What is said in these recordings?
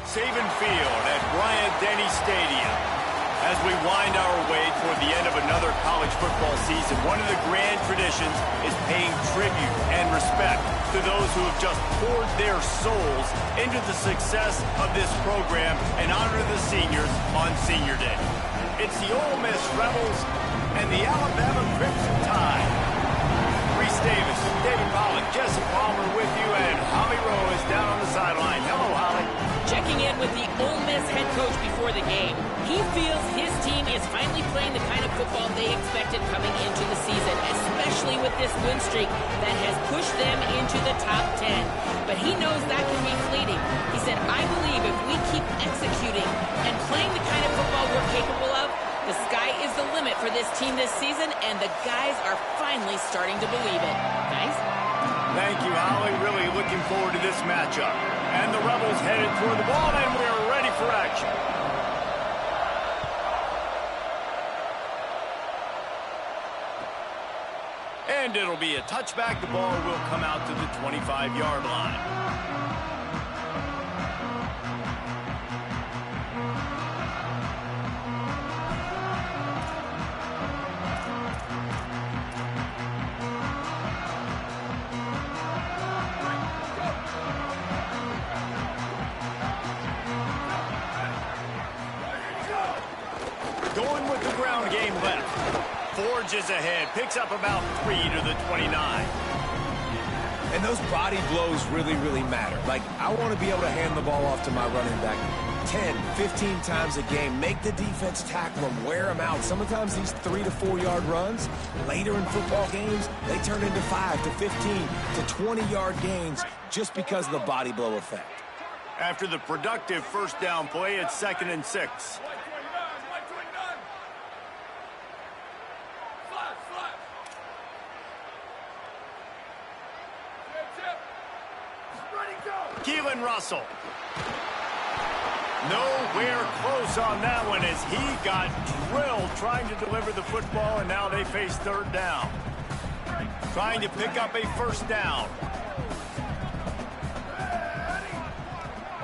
Saban Field at Bryant-Denny Stadium. As we wind our way toward the end of another college football season, one of the grand traditions is paying tribute and respect to those who have just poured their souls into the success of this program and honor the seniors on Senior Day. It's the Ole Miss Rebels and the Alabama Crimson Tide. Reese Davis, David Pollock, Jesse Palmer with you, and Holly Rowe is down on the sideline. Hello, Holly. Checking in with the Ole Miss head coach before the game. He feels his team is finally playing the kind of football they expected coming into the season, especially with this win streak that has pushed them into the top 10. But he knows that can be fleeting. He said, I believe if we keep executing and playing the kind of football we're capable of, the sky is the limit for this team this season, and the guys are finally starting to believe it. Guys? Thank you, Holly. Really looking forward to this matchup. And the Rebels headed toward the ball, and we're ready for action. And it'll be a touchback. The ball will come out to the 25-yard line. Going with the ground game left. Forges ahead, picks up about 3 to the 29. And those body blows really, really matter. Like, I want to be able to hand the ball off to my running back 10, 15 times a game. Make the defense tackle them, wear them out. Sometimes these 3 to 4 yard runs, later in football games, they turn into 5 to 15 to 20-yard gains just because of the body blow effect. After the productive first down play, it's 2nd and 6. Keelan Russell. Nowhere close on that one as he got drilled trying to deliver the football, and now they face 3rd down. Trying to pick up a first down.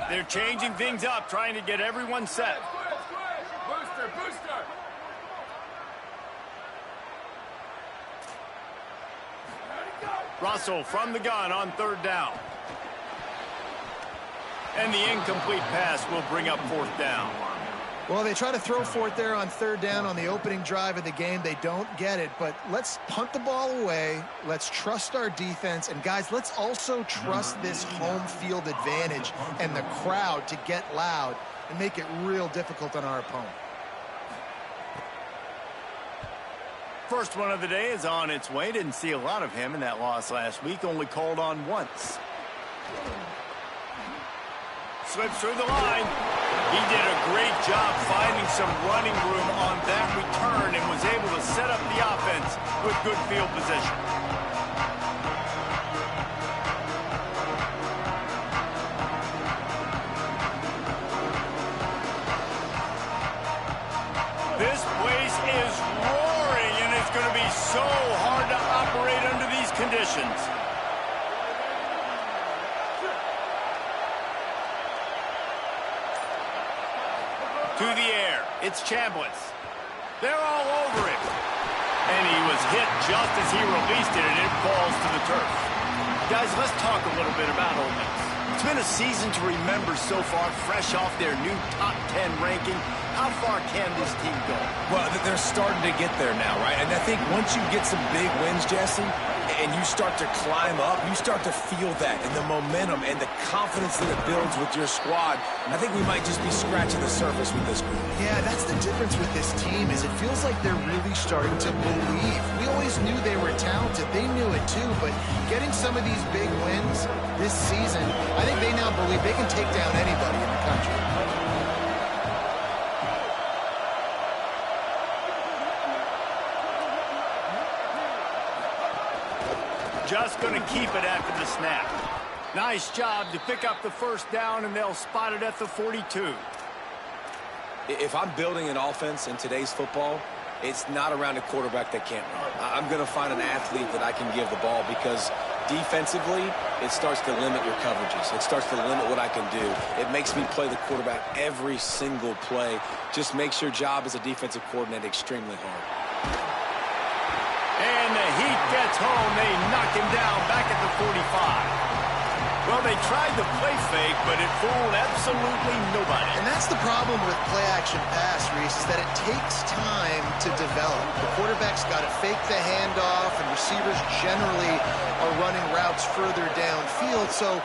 They're changing things up, trying to get everyone set. Booster. Russell from the gun on 3rd down. And the incomplete pass will bring up 4th down. Well, they try to throw for it there on 3rd down on the opening drive of the game. They don't get it, but let's punt the ball away. Let's trust our defense. And, guys, let's also trust this home field advantage and the crowd to get loud and make it real difficult on our opponent. First one of the day is on its way. Didn't see a lot of him in that loss last week. Only called on once. Slips through the line. He did a great job finding some running room on that return and was able to set up the offense with good field position. This place is roaring, and it's going to be so hard to operate under these conditions. To the air, it's Chambliss. They're all over it. And he was hit just as he released it, and it falls to the turf. Guys, let's talk a little bit about Ole Miss. It's been a season to remember so far, fresh off their new top 10 ranking. How far can this team go? Well, they're starting to get there now, right? And I think once you get some big wins, Jesse, and you start to climb up, you start to feel that and the momentum and the confidence that it builds with your squad. I think we might just be scratching the surface with this group. Yeah, that's the difference with this team is it feels like they're really starting to believe. We always knew they were talented. They knew it too, but getting some of these big wins this season, I think they now believe they can take down anybody in the country. Just going to keep it after the snap. Nice job to pick up the first down, and they'll spot it at the 42. If I'm building an offense in today's football, it's not around a quarterback that can't run. I'm going to find an athlete that I can give the ball because Defensively, it starts to limit your coverages. It starts to limit what I can do. It makes me play the quarterback every single play. Just makes your job as a defensive coordinator extremely hard. And the Heat gets home. They knock him down back at the 45. Well, they tried the play fake, but it fooled absolutely nobody. And that's the problem with play-action pass, Reese, is that it takes time to develop. The quarterback's got to fake the handoff, and receivers generally are running routes further downfield. So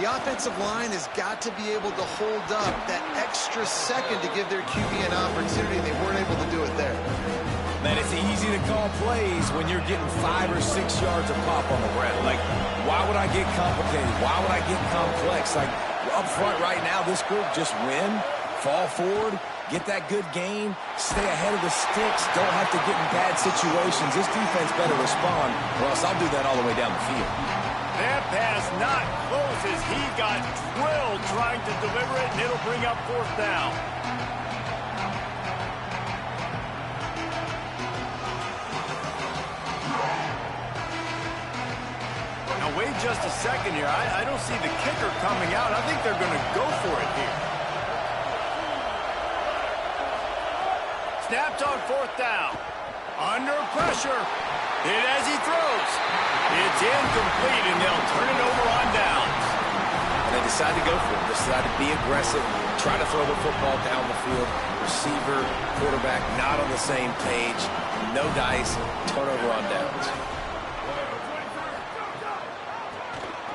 the offensive line has got to be able to hold up that extra second to give their QB an opportunity. They weren't able to do it there. Man, it's easy to call plays when you're getting 5 or 6 yards of pop on the ground. Like, why would I get complicated? Why would I get complex? Like, up front right now, this group just win, fall forward, get that good gain, stay ahead of the sticks, don't have to get in bad situations. This defense better respond, or else I'll do that all the way down the field. That pass not close as he got drilled trying to deliver it, and it'll bring up 4th down. Now, wait just a second here. I don't see the kicker coming out. I think they're going to go for it here. Snapped on 4th down. Under pressure. Hit as he throws. It's incomplete, and they'll turn it over on downs. And they decide to go for it. They decide to be aggressive, try to throw the football down the field. Receiver, quarterback, not on the same page. No dice. Turnover on downs.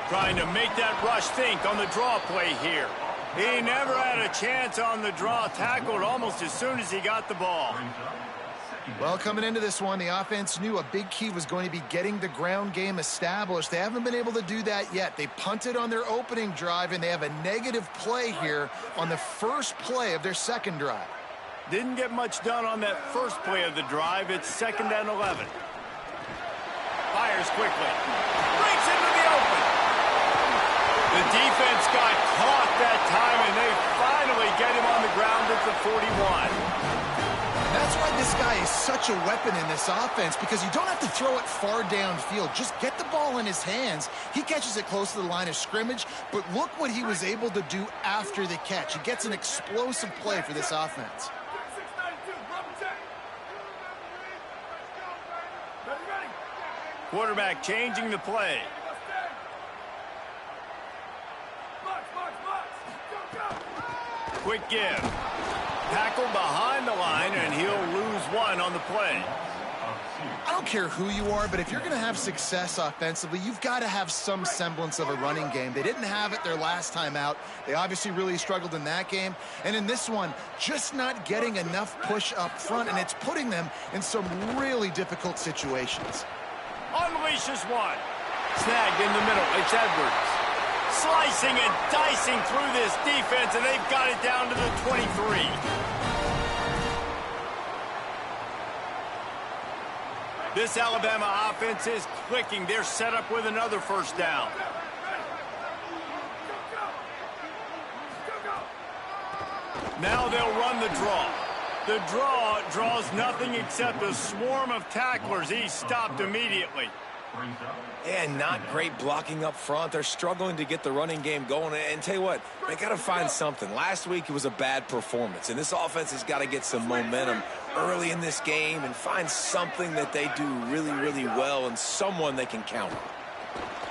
Trying to make that rush think on the draw play here. He never had a chance on the draw. Tackled almost as soon as he got the ball. Well, coming into this one, the offense knew a big key was going to be getting the ground game established. They haven't been able to do that yet. They punted on their opening drive, and they have a negative play here on the first play of their second drive. Didn't get much done on that first play of the drive. It's 2nd and 11. Fires quickly. Breaks into the open. The defense got caught that time, and they finally get him on the ground at the 41. That's why this guy is such a weapon in this offense, because you don't have to throw it far downfield. Just get the ball in his hands. He catches it close to the line of scrimmage, but look what he was able to do after the catch. He gets an explosive play for this offense. Quarterback changing the play. Quick give. Tackled behind the line, and he'll lose 1 on the play. I don't care who you are, but if you're going to have success offensively, you've got to have some semblance of a running game. They didn't have it their last time out. They obviously really struggled in that game. And in this one, just not getting enough push up front, and it's putting them in some really difficult situations. Unleashes 1. Snagged in the middle. It's Edwards. Slicing and dicing through this defense, and they've got it down to the 23. This Alabama offense is clicking. They're set up with another first down. Now they'll run the draw. The draw draws nothing except a swarm of tacklers. He's stopped immediately. And not great blocking up front. They're struggling to get the running game going. And tell you what, they got to find something. Last week it was a bad performance, and this offense has got to get some momentum early in this game and find something that they do really, really well and someone they can count on.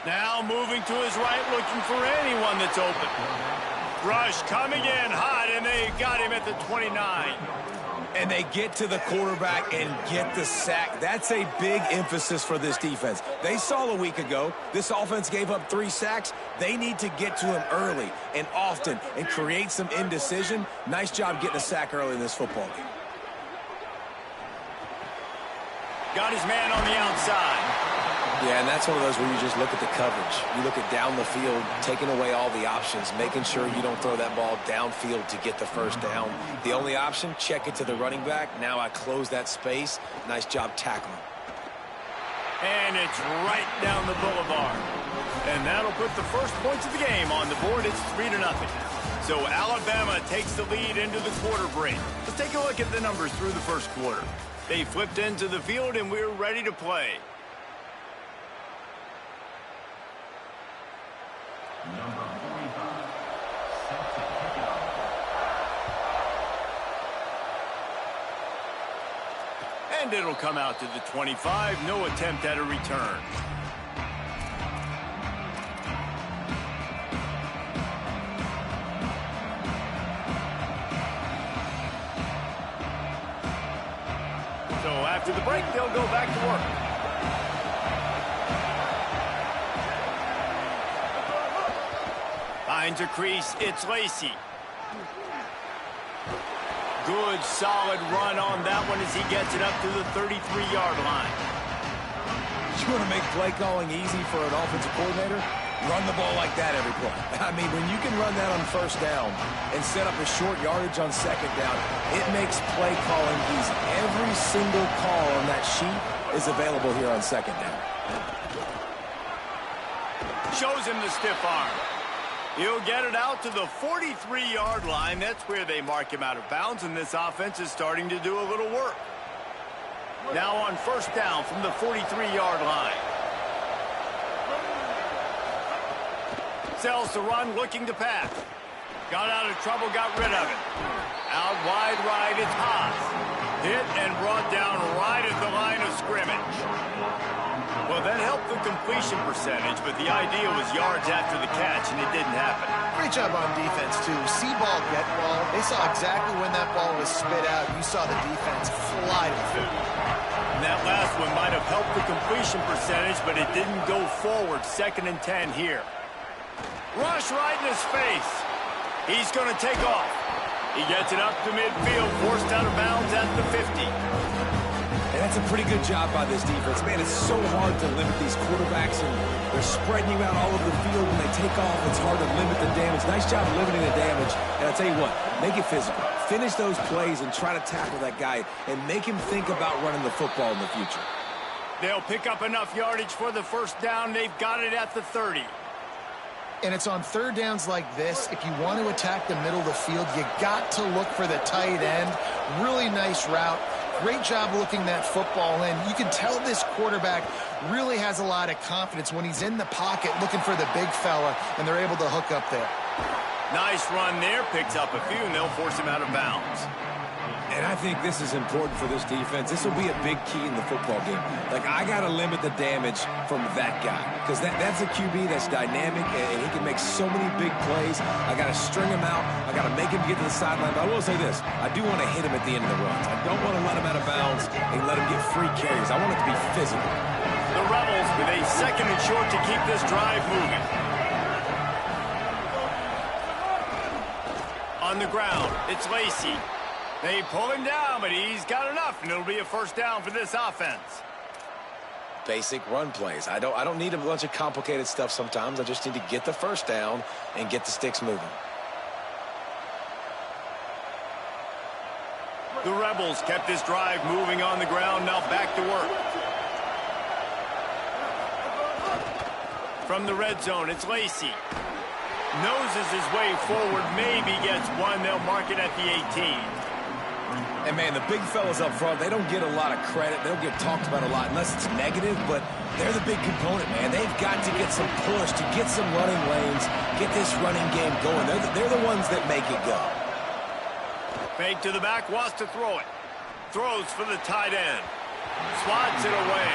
Now moving to his right, looking for anyone that's open. Rush coming in hot, and they got him at the 29. And they get to the quarterback and get the sack. That's a big emphasis for this defense. They saw a week ago, this offense gave up 3 sacks. They need to get to him early and often and create some indecision. Nice job getting a sack early in this football game. Got his man on the outside. Yeah, and that's one of those where you just look at the coverage. You look at down the field, taking away all the options, making sure you don't throw that ball downfield to get the first down. The only option, check it to the running back. Now I close that space. Nice job tackling. And it's right down the boulevard. And that'll put the first points of the game on the board. It's 3-0. So Alabama takes the lead into the quarter break. Let's take a look at the numbers through the first quarter. They flipped into the field, and we're ready to play. And it'll come out to the 25. No attempt at a return. So after the break, they'll go back to work. Finds a crease. It's Lacey. Good, solid run on that one as he gets it up to the 33-yard line. You want to make play calling easy for an offensive coordinator? Run the ball like that every play. I mean, when you can run that on first down and set up a short yardage on second down, it makes play calling easy. Every single call on that sheet is available here on second down. Shows him the stiff arm. He'll get it out to the 43-yard line. That's where they mark him out of bounds, and this offense is starting to do a little work. Now on first down from the 43-yard line. Sells to run, looking to pass. Got out of trouble, got rid of it. Out wide right, it's Haas. Hit and brought down right at the line of scrimmage. Well, that helped the completion percentage, but the idea was yards after the catch, and it didn't happen. Great job on defense, too. See ball, get ball. They saw exactly when that ball was spit out. You saw the defense fly to the field. And that last one might have helped the completion percentage, but it didn't go forward. 2nd and 10 here. Rush right in his face. He's going to take off. He gets it up to midfield, forced out of bounds at the 50. And that's a pretty good job by this defense. Man, it's so hard to limit these quarterbacks, and they're spreading you out all over the field. When they take off, it's hard to limit the damage. Nice job limiting the damage. And I'll tell you what, make it physical. Finish those plays and try to tackle that guy and make him think about running the football in the future. They'll pick up enough yardage for the first down. They've got it at the 30. And it's on third downs like this. If you want to attack the middle of the field, you got to look for the tight end. Really nice route. Great job looking that football in. You can tell this quarterback really has a lot of confidence when he's in the pocket looking for the big fella, and they're able to hook up there. Nice run there. Picks up a few, and they'll force him out of bounds. And I think this is important for this defense. This will be a big key in the football game. Like, I got to limit the damage from that guy, because that's a QB that's dynamic, and he can make so many big plays. I got to string him out. I got to make him get to the sideline. But I will say this. I do want to hit him at the end of the runs. I don't want to let him out of bounds and let him get free carries. I want it to be physical. The Rebels with a 2nd and short to keep this drive moving. On the ground, it's Lacey. They pull him down, but he's got enough, and it'll be a first down for this offense. Basic run plays. I don't need a bunch of complicated stuff sometimes. I just need to get the first down and get the sticks moving. The Rebels kept this drive moving on the ground. Now back to work. From the red zone, it's Lacey. Noses his way forward, maybe gets one. They'll mark it at the 18. And, man, the big fellas up front, they don't get a lot of credit. They don't get talked about a lot unless it's negative, but they're the big component, man. They've got to get some push, to get some running lanes, get this running game going. They're the ones that make it go. Fake to the back, wants to throw it. Throws for the tight end. Swats it away.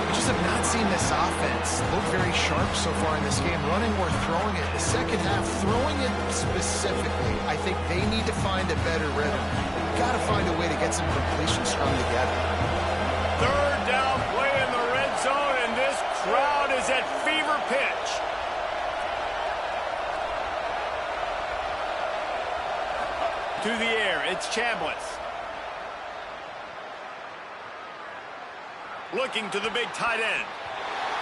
We just have not seen this offense look very sharp so far in this game, running or throwing it. The second half, throwing it specifically, I think they need to find a better rhythm. Got to find a way to get some completion strung together. Third down play in the red zone, and this crowd is at fever pitch. To the air, it's Chambliss. Looking to the big tight end.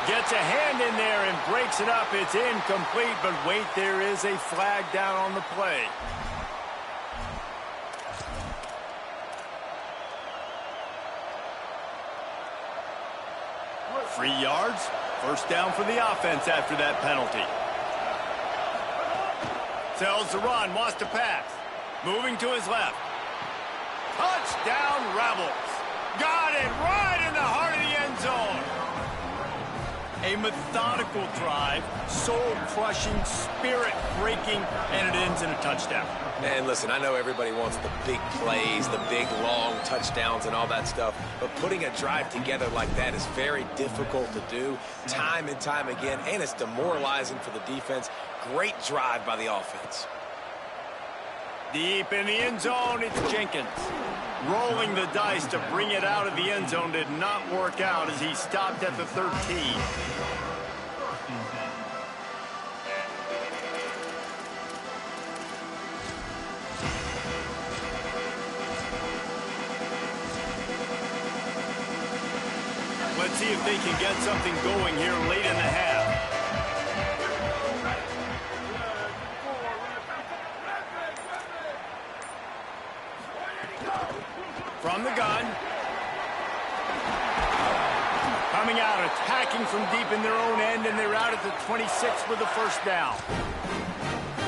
Gets a hand in there and breaks it up. It's incomplete, but wait, there is a flag down on the play. Free yards. First down for the offense after that penalty. Tells to run, wants to pass. Moving to his left. Touchdown, Rebels. Got it right in the heart of the end zone. A methodical drive, soul-crushing, spirit-breaking, and it ends in a touchdown. And listen, I know everybody wants the big plays, the big, long touchdowns and all that stuff, but putting a drive together like that is very difficult to do time and time again, and it's demoralizing for the defense. Great drive by the offense. Deep in the end zone, it's Jenkins. Rolling the dice to bring it out of the end zone did not work out as he stopped at the 13. Let's see if they can get something going here late in the half. From the gun. Coming out, attacking from deep in their own end, and they're out at the 26 with the first down.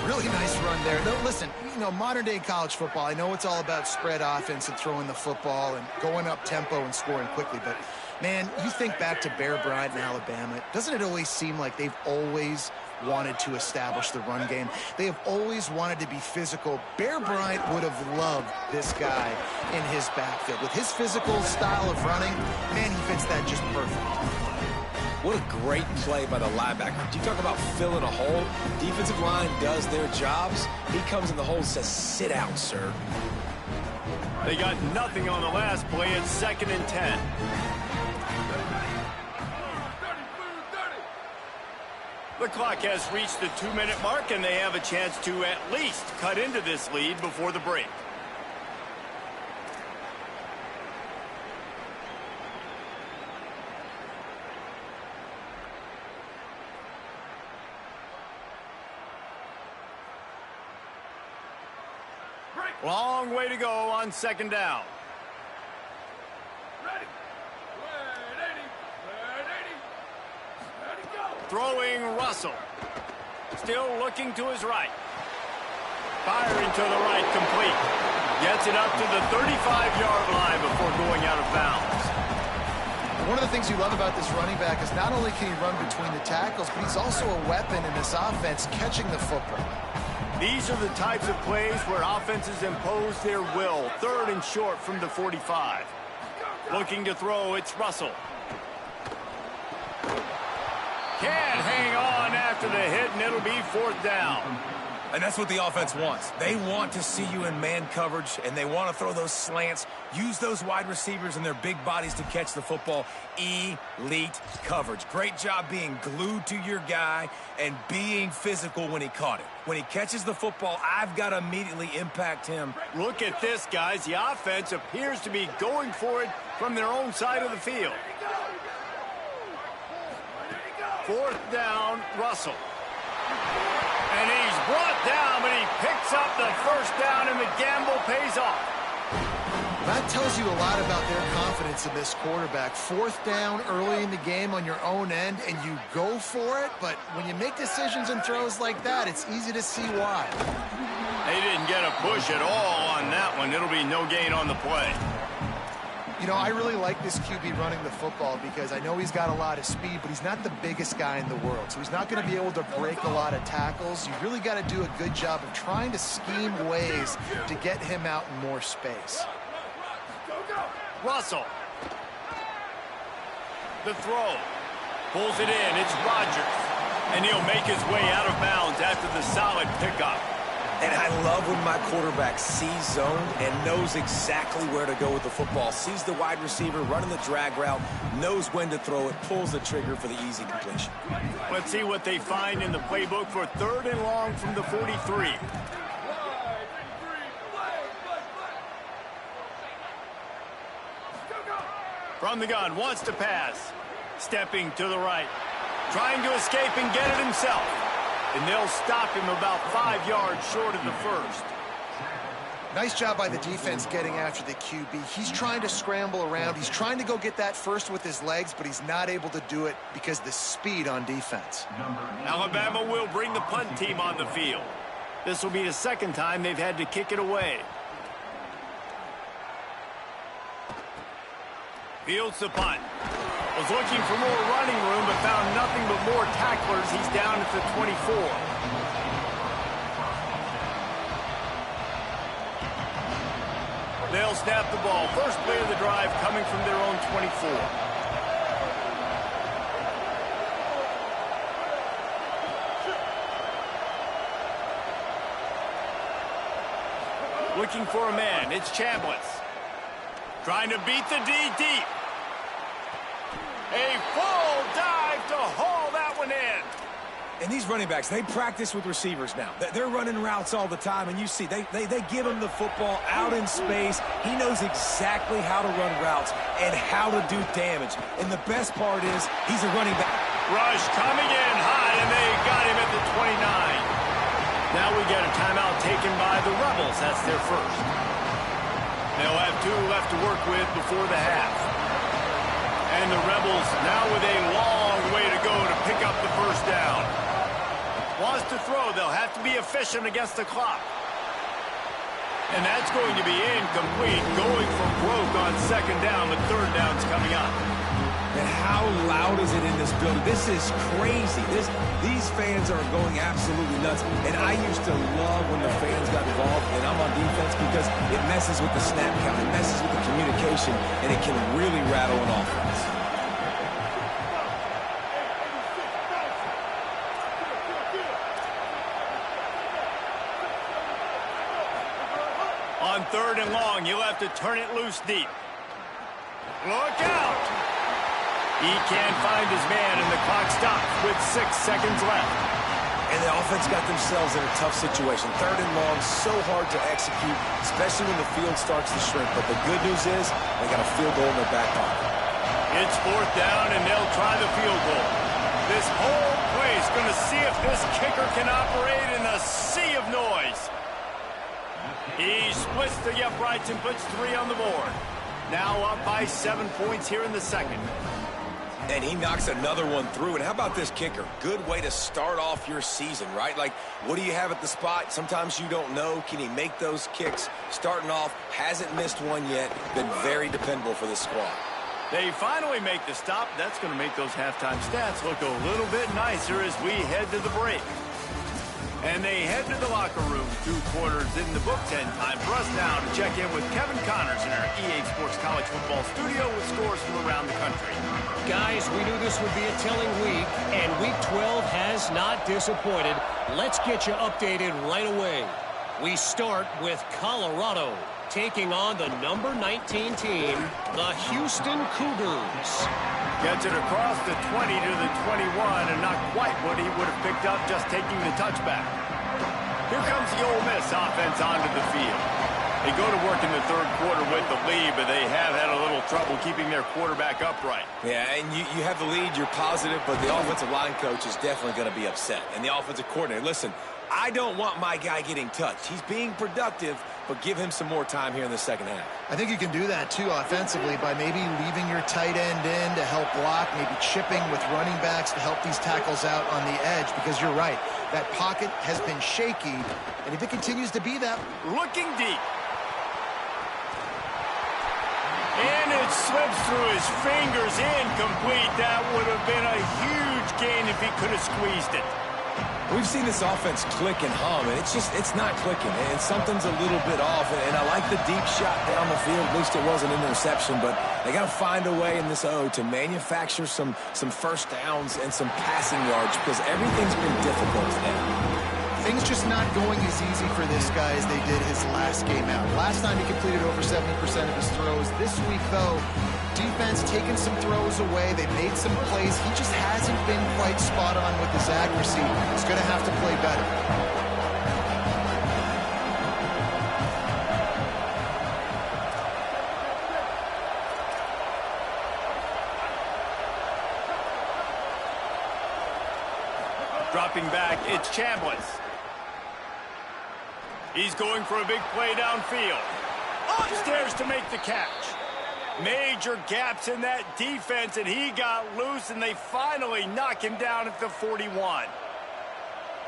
Really nice run there. No, listen, you know, modern-day college football, I know it's all about spread offense and throwing the football and going up tempo and scoring quickly, but, man, you think back to Bear Bryant in Alabama, doesn't it always seem like they've always wanted to establish the run game? They have always wanted to be physical. Bear Bryant would have loved this guy in his backfield. With his physical style of running, man, he fits that just perfect. What a great play by the linebacker. Do you talk about filling a hole? Defensive line does their jobs. He comes in the hole and says, sit out, sir. They got nothing on the last play. It's 2nd and 10. The clock has reached the 2-minute mark, and they have a chance to at least cut into this lead before the break. Long way to go on 2nd down. Throwing Russell. Still looking to his right. Firing to the right, complete. Gets it up to the 35-yard line before going out of bounds. One of the things you love about this running back is not only can he run between the tackles, but he's also a weapon in this offense catching the football. These are the types of plays where offenses impose their will. 3rd and short from the 45. Looking to throw, it's Russell. Can't hang on after the hit, and it'll be 4th down. And that's what the offense wants. They want to see you in man coverage, and they want to throw those slants, use those wide receivers and their big bodies to catch the football. Elite coverage. Great job being glued to your guy and being physical when he caught it. When he catches the football, I've got to immediately impact him. Look at this, guys. The offense appears to be going for it from their own side of the field. 4th down, Russell. And he's brought down, but he picks up the 1st down, and the gamble pays off. That tells you a lot about their confidence in this quarterback. 4th down early in the game on your own end, and you go for it, but when you make decisions and throws like that, it's easy to see why. They didn't get a push at all on that one. It'll be no gain on the play. You know, I really like this QB running the football because I know he's got a lot of speed, but he's not the biggest guy in the world. So he's not going to be able to break a lot of tackles. You really got to do a good job of trying to scheme ways to get him out in more space. Russell. The throw. Pulls it in. It's Rodgers. And he'll make his way out of bounds after the solid pickup. And I love when my quarterback sees zone and knows exactly where to go with the football. Sees the wide receiver running the drag route, knows when to throw it, pulls the trigger for the easy completion. Let's see what they find in the playbook for 3rd and long from the 43. From the gun, wants to pass. Stepping to the right. Trying to escape and get it himself. And they'll stop him about 5 yards short of the 1st. Nice job by the defense getting after the QB. He's trying to scramble around. He's trying to go get that 1st with his legs, but he's not able to do it because of the speed on defense. Alabama will bring the punt team on the field. This will be the 2nd time they've had to kick it away. Fields the punt. Was looking for more running room, but found nothing but more tacklers. He's down at the 24. They'll snap the ball. First play of the drive coming from their own 24. Looking for a man. It's Chambliss. Trying to beat the D deep. A full dive to haul that one in. And these running backs, they practice with receivers now. They're running routes all the time, and you see, they give him the football out in space. He knows exactly how to run routes and how to do damage. And the best part is, he's a running back. Rush coming in high, and they got him at the 29. Now we get a timeout taken by the Rebels. That's their first. They'll have 2 left to work with before the half. And the Rebels now with a long way to go to pick up the first down. Wants to throw. They'll have to be efficient against the clock. And that's going to be incomplete. Going for broke on second down, but third down's coming up. And how loud is it in this building? This is crazy. These fans are going absolutely nuts. And I used to love when the fans got involved, and I'm on defense, because it messes with the snap count. It messes with the communication, and it can really rattle an offense. On third and long, you'll have to turn it loose deep. Look out! He can't find his man, and the clock stops with 6 seconds left. And the offense got themselves in a tough situation. Third and long, so hard to execute, especially when the field starts to shrink. But the good news is, they got a field goal in their back pocket. It's fourth down, and they'll try the field goal. This whole place going to see if this kicker can operate in a sea of noise. He splits the uprights and puts 3 on the board. Now up by 7 points here in the second. And he knocks another one through. And how about this kicker? Good way to start off your season, right? Like, what do you have at the spot? Sometimes you don't know. Can he make those kicks? Starting off, hasn't missed one yet. Been very dependable for this squad. They finally make the stop. That's going to make those halftime stats look a little bit nicer as we head to the break. And they head to the locker room. 2 quarters in the book. 10 time for us now to check in with Kevin Connors in our EA Sports College Football studio with scores from around the country. Guys, we knew this would be a telling week, and Week 12 has not disappointed. Let's get you updated right away. We start with Colorado, taking on the number 19 team, the Houston Cougars. Gets it across the 20 to the 21, and not quite what he would have picked up just taking the touchback. Here comes the Ole Miss offense onto the field. They go to work in the third quarter with the lead, but they have had a little trouble keeping their quarterback upright. Yeah, and you have the lead, you're positive, but the offensive line coach is definitely going to be upset. And the offensive coordinator, listen, I don't want my guy getting touched. He's being productive, but give him some more time here in the second half. I think you can do that, too, offensively, by maybe leaving your tight end in to help block, maybe chipping with running backs to help these tackles out on the edge, because you're right. That pocket has been shaky, and if it continues to be that... Looking deep. And it slips through his fingers, incomplete. That would have been a huge gain if he could have squeezed it. We've seen this offense click and hum, and it's not clicking, and something's a little bit off. And I like the deep shot down the field. At least it wasn't an interception, but they got to find a way in this O to manufacture some first downs and some passing yards, because everything's been difficult today. Things just not going as easy for this guy as they did his last game out. Last time he completed over 70% of his throws. This week, though, defense taking some throws away. They made some plays. He just hasn't been quite spot on with his accuracy. He's going to have to play better. Dropping back, it's Chambliss. He's going for a big play downfield. Upstairs to make the catch. Major gaps in that defense, and he got loose, and they finally knock him down at the 41.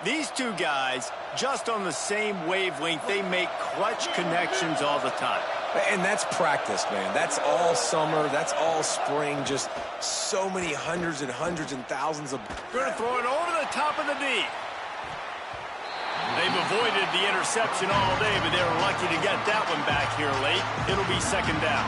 These two guys, just on the same wavelength, they make clutch connections all the time. And that's practice, man. That's all summer. That's all spring. Just so many hundreds and thousands of... Going to throw it over the top of the knee. They've avoided the interception all day, but they were lucky to get that one back here late. It'll be second down.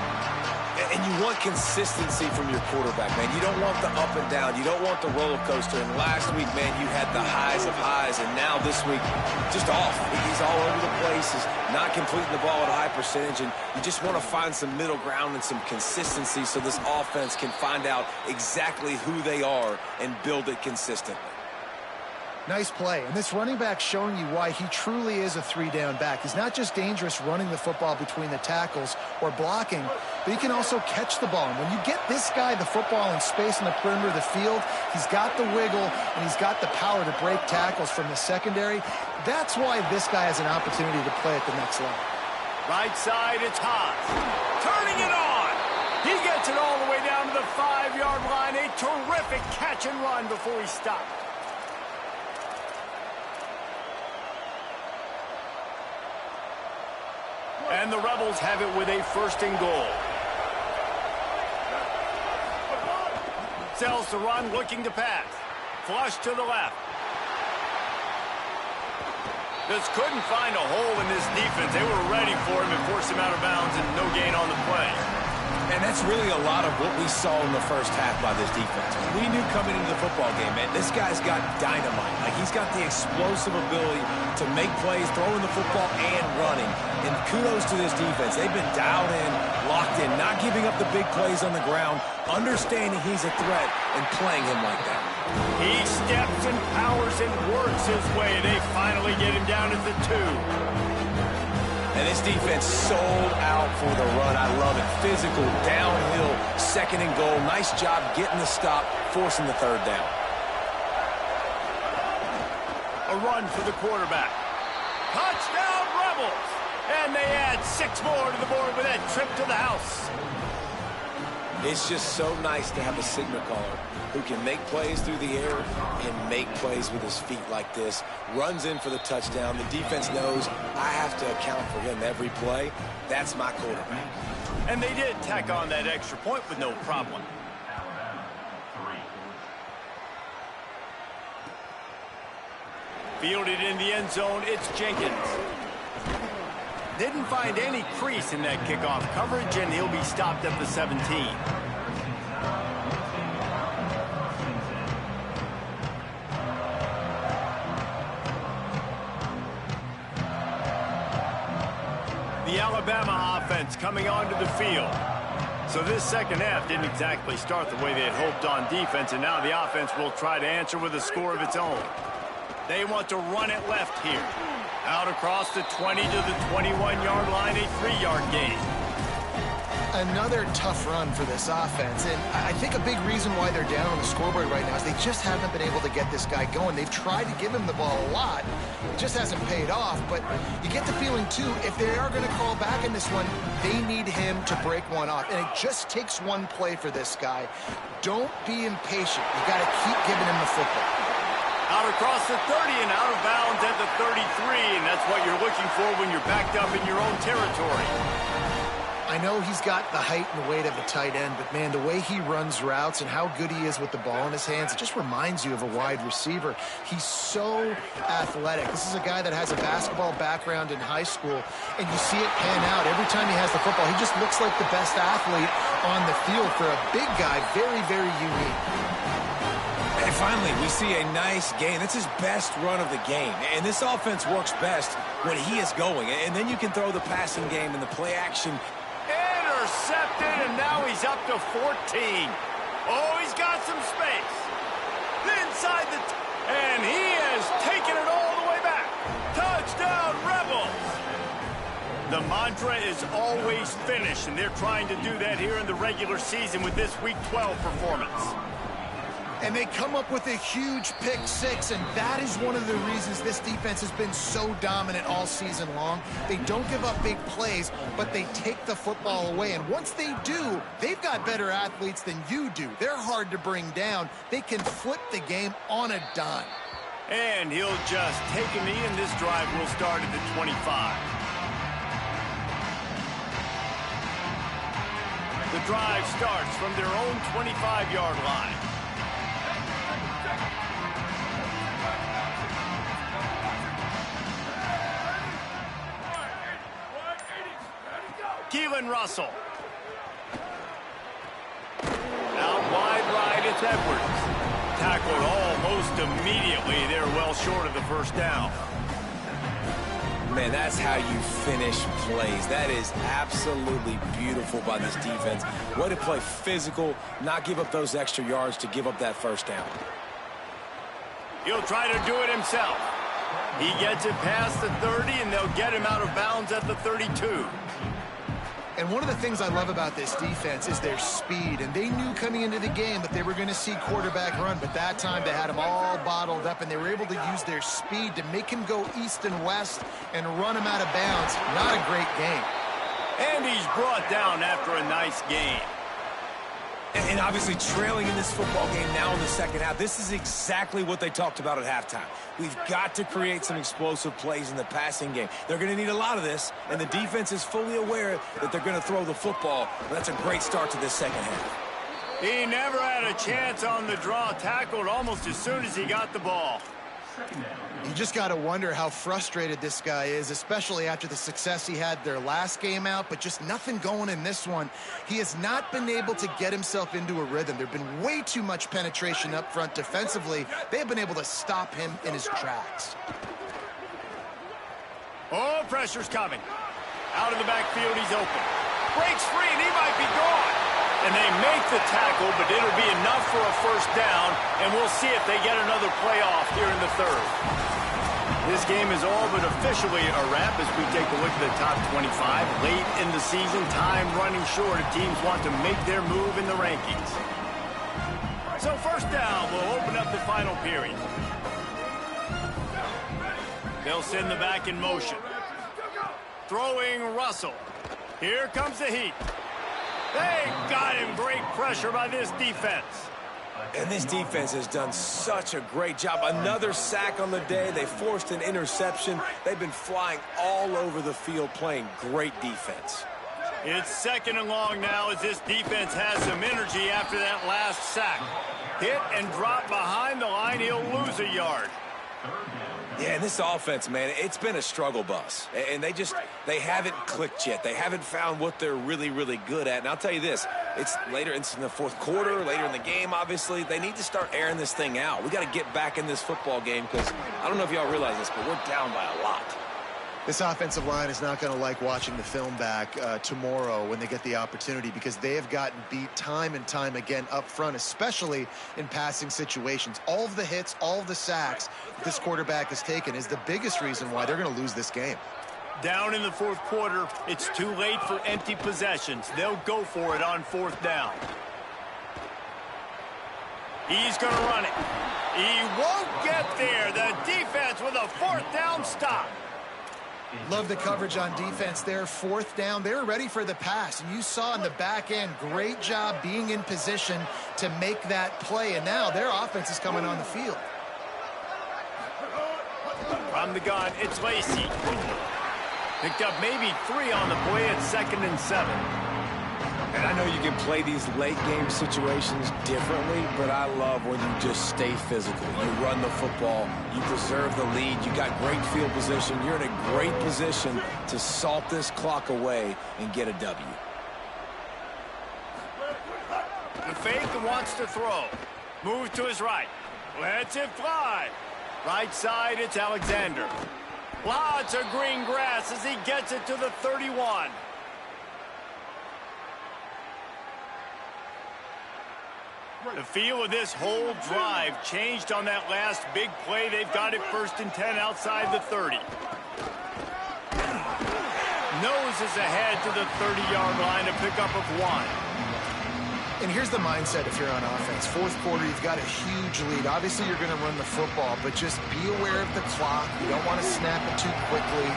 And you want consistency from your quarterback, man. You don't want the up and down. You don't want the roller coaster. And last week, man, you had the highs of highs. And now this week, just off. He's all over the place. He's not completing the ball at a high percentage. And you just want to find some middle ground and some consistency so this offense can find out exactly who they are and build it consistently. Nice play. And this running back showing you why he truly is a three-down back. He's not just dangerous running the football between the tackles or blocking, but he can also catch the ball. And when you get this guy the football in space in the perimeter of the field, he's got the wiggle and he's got the power to break tackles from the secondary. That's why this guy has an opportunity to play at the next level. Right side, it's Haas. Turning it on. He gets it all the way down to the 5-yard line. A terrific catch and run before he stopped. And the Rebels have it with a first and goal. Sells to run, looking to pass. Flush to the left. Just couldn't find a hole in this defense. They were ready for him and forced him out of bounds, and no gain on the play. And that's really a lot of what we saw in the first half by this defense. We knew coming into the football game, man, this guy's got dynamite. Like, he's got the explosive ability to make plays, throwing the football and running. And kudos to this defense. They've been dialed in, locked in, not giving up the big plays on the ground, understanding he's a threat, and playing him like that. He steps and powers and works his way. They finally get him down at the 2. And this defense sold out for the run. I love it. Physical, downhill, second and goal. Nice job getting the stop, forcing the third down. A run for the quarterback. Touchdown, Rebels! And they add 6 more to the board with that trip to the house. It's just so nice to have a signal caller who can make plays through the air and make plays with his feet like this. Runs in for the touchdown. The defense knows I have to account for him every play. That's my quarterback. And they did tack on that extra point with no problem. Fielded in the end zone, it's Jenkins. Didn't find any crease in that kickoff coverage, and he'll be stopped at the 17. The Alabama offense coming onto the field. So this second half didn't exactly start the way they had hoped on defense, and now the offense will try to answer with a score of its own. They want to run it left here. Out across the 20 to the 21-yard line, a 3-yard gain. Another tough run for this offense, and I think a big reason why they're down on the scoreboard right now is they just haven't been able to get this guy going. They've tried to give him the ball a lot. It just hasn't paid off, but you get the feeling, too, if they are going to call back in this one, they need him to break one off, and it just takes one play for this guy. Don't be impatient. You got to keep giving him the football. Out across the 30 and out of bounds at the 33, and that's what you're looking for when you're backed up in your own territory. I know he's got the height and the weight of a tight end, but, man, the way he runs routes and how good he is with the ball in his hands, it just reminds you of a wide receiver. He's so athletic. This is a guy that has a basketball background in high school, and you see it pan out. Every time he has the football, he just looks like the best athlete on the field for a big guy. Very, very unique. And finally, we see a nice gain. That's his best run of the game. And this offense works best when he is going. And then you can throw the passing game and the play action. Intercepted, and now he's up to 14. Oh, he's got some space. Inside the... and he has taken it all the way back. Touchdown, Rebels! The mantra is always finish, and they're trying to do that here in the regular season with this Week 12 performance. And they come up with a huge pick six, and that is one of the reasons this defense has been so dominant all season long. They don't give up big plays, but they take the football away. And once they do, they've got better athletes than you do. They're hard to bring down. They can flip the game on a dime. And he'll just take a knee, and this drive will start at the 25. The drive starts from their own 25-yard line. Keelan Russell. Out wide right, it's Edwards. Tackled almost immediately. They're well short of the first down. Man, that's how you finish plays. That is absolutely beautiful by this defense. Way to play physical, not give up those extra yards to give up that first down. He'll try to do it himself. He gets it past the 30, and they'll get him out of bounds at the 32. And one of the things I love about this defense is their speed. And they knew coming into the game that they were going to see quarterback run. But that time they had him all bottled up, and they were able to use their speed to make him go east and west and run him out of bounds. Not a great game. And he's brought down after a nice game. And obviously trailing in this football game now in the second half. This is exactly what they talked about at halftime. We've got to create some explosive plays in the passing game. They're going to need a lot of this, and the defense is fully aware that they're going to throw the football. That's a great start to this second half. He never had a chance on the draw. Tackled almost as soon as he got the ball. You just got to wonder how frustrated this guy is, especially after the success he had their last game out, but just nothing going in this one. He has not been able to get himself into a rhythm. There's been way too much penetration up front defensively. They have been able to stop him in his tracks. Oh, pressure's coming. Out of the backfield, he's open. Breaks free, and he might be gone. And they make the tackle, but it'll be enough for a first down, and we'll see if they get another playoff here in the third. This game is all but officially a wrap as we take a look at the top 25. Late in the season, time running short, and teams want to make their move in the rankings. So first down will open up the final period. They'll send the back in motion. Throwing Russell. Here comes the heat. They got him. Great pressure by this defense. And this defense has done such a great job. Another sack on the day. They forced an interception. They've been flying all over the field playing great defense. It's second and long now as this defense has some energy after that last sack. Hit and drop behind the line. He'll lose a yard. Yeah, and this offense, man, it's been a struggle bus. And they haven't clicked yet. They haven't found what they're really, really good at. And I'll tell you this, it's in the fourth quarter, later in the game, obviously. They need to start airing this thing out. We got to get back in this football game because I don't know if y'all realize this, but we're down by a lot. This offensive line is not going to like watching the film back tomorrow when they get the opportunity because they have gotten beat time and time again up front, especially in passing situations. All of the hits, all of the sacks this quarterback has taken is the biggest reason why they're going to lose this game. Down in the fourth quarter, it's too late for empty possessions. They'll go for it on fourth down. He's going to run it. He won't get there. The defense with a fourth down stop. Love the coverage on defense there. Fourth down, they were ready for the pass. And you saw in the back end, great job being in position to make that play. And now their offense is coming on the field. From the gun, it's Lacey. Picked up maybe 3 on the play at 2nd and 7. And I know you can play these late-game situations differently, but I love when you just stay physical. You run the football, you preserve the lead, you got great field position, you're in a great position to salt this clock away and get a W. The fake wants to throw. Move to his right. Lets it fly. Right side, it's Alexander. Lots of green grass as he gets it to the 31. The feel of this whole drive changed on that last big play. They've got it 1st and 10 outside the 30. Noses ahead to the 30-yard line, a pickup of 1. And here's the mindset if you're on offense. Fourth quarter, you've got a huge lead. Obviously, you're going to run the football, but just be aware of the clock. You don't want to snap it too quickly.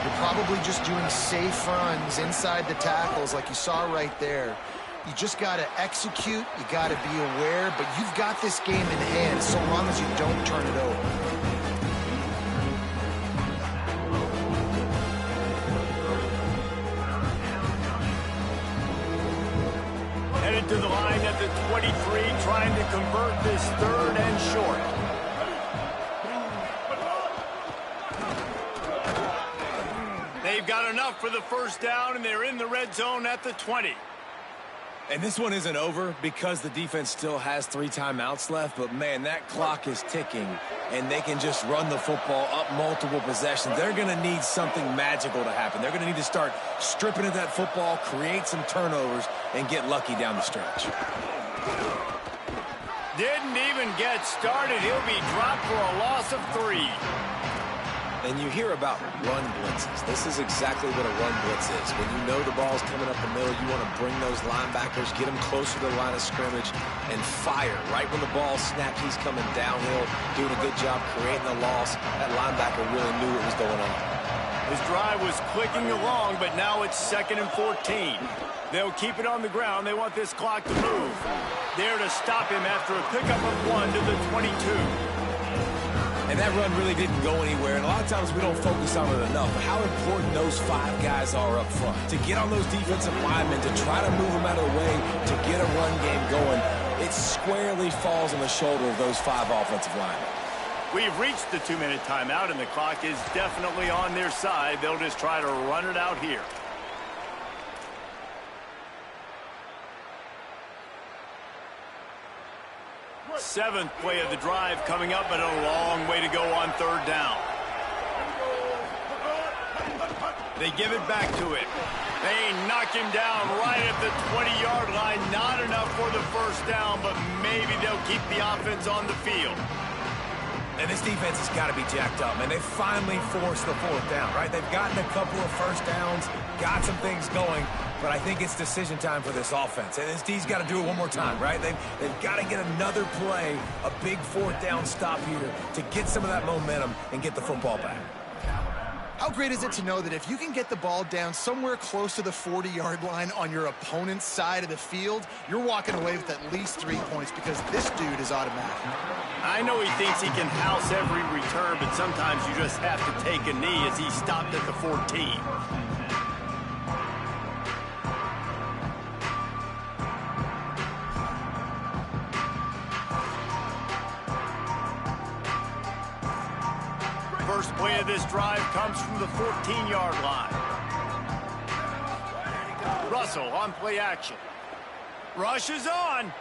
You're probably just doing safe runs inside the tackles like you saw right there. You just got to execute. You got to be aware, but you've got this game in hand so long as you don't turn it over. head to the line at the 23, trying to convert this 3rd and short. They've got enough for the 1st down, and they're in the red zone at the 20. And this one isn't over because the defense still has 3 timeouts left. But, man, that clock is ticking, and they can just run the football up multiple possessions. They're going to need something magical to happen. They're going to need to start stripping at that football, create some turnovers, and get lucky down the stretch. Didn't even get started. He'll be dropped for a loss of 3. And you hear about run blitzes. This is exactly what a run blitz is. When you know the ball's coming up the middle, you want to bring those linebackers, get them closer to the line of scrimmage, and fire. Right when the ball snapped, he's coming downhill, doing a good job creating the loss. That linebacker really knew what was going on. His drive was clicking along, but now it's 2nd and 14. They'll keep it on the ground. They want this clock to move. There to stop him after a pickup of 1 to the 22. And that run really didn't go anywhere, and a lot of times we don't focus on it enough. But how important those 5 guys are up front. To get on those defensive linemen, to try to move them out of the way, to get a run game going, it squarely falls on the shoulder of those 5 offensive linemen. We've reached the 2-minute timeout, and the clock is definitely on their side. They'll just try to run it out here. Seventh play of the drive coming up, but a long way to go on 3rd down. They give it back to him. They knock him down right at the 20-yard line. Not enough for the 1st down, but maybe they'll keep the offense on the field. And this defense has got to be jacked up, man. They finally forced the 4th down, right? They've gotten a couple of 1st downs, got some things going, but I think it's decision time for this offense. And this D's got to do it one more time, right? They've got to get another play, a big 4th down stop here to get some of that momentum and get the football back. How great is it to know that if you can get the ball down somewhere close to the 40-yard line on your opponent's side of the field, you're walking away with at least 3 points because this dude is automatic. I know he thinks he can house every return, but sometimes you just have to take a knee as he stopped at the 14. First play of this drive comes from the 14-yard line. Russell on play action. Rush is on.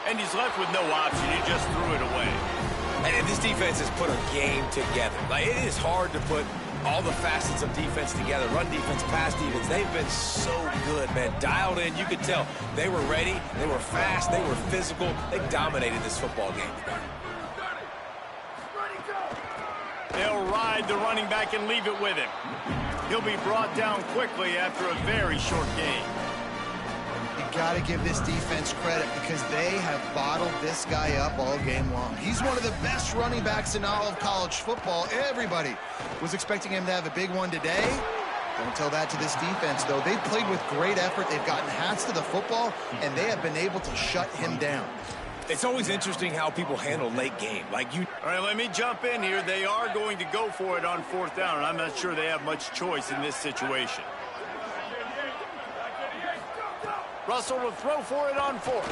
And he's left with no option. He just threw it away. And this defense has put a game together. Like, it is hard to put all the facets of defense together. Run defense, pass defense. They've been so good, man. Dialed in. You could tell they were ready. They were fast. They were physical. They dominated this football game today. They'll ride the running back and leave it with him. He'll be brought down quickly after a very short game. You got to give this defense credit because they have bottled this guy up all game long. He's one of the best running backs in all of college football. Everybody was expecting him to have a big one today. Don't tell that to this defense, though. They've played with great effort. They've gotten hats to the football, and they have been able to shut him down. It's always interesting how people handle late game. All right, let me jump in here. They are going to go for it on 4th down, and I'm not sure they have much choice in this situation. Russell will throw for it on 4th.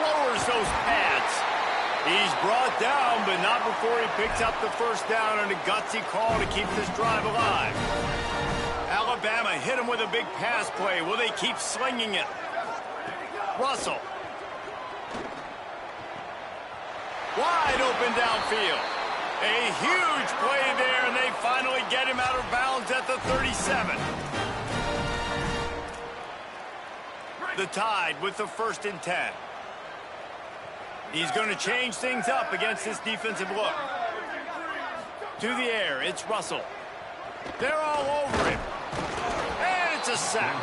Lowers those pads. He's brought down, but not before he picks up the 1st down and a gutsy call to keep this drive alive. Alabama hit him with a big pass play. Will they keep slinging it? Russell. Wide open downfield. A huge play there, and they finally get him out of bounds at the 37. The Tide with the 1st and 10. He's going to change things up against this defensive look. To the air, it's Russell. They're all over him. And it's a sack.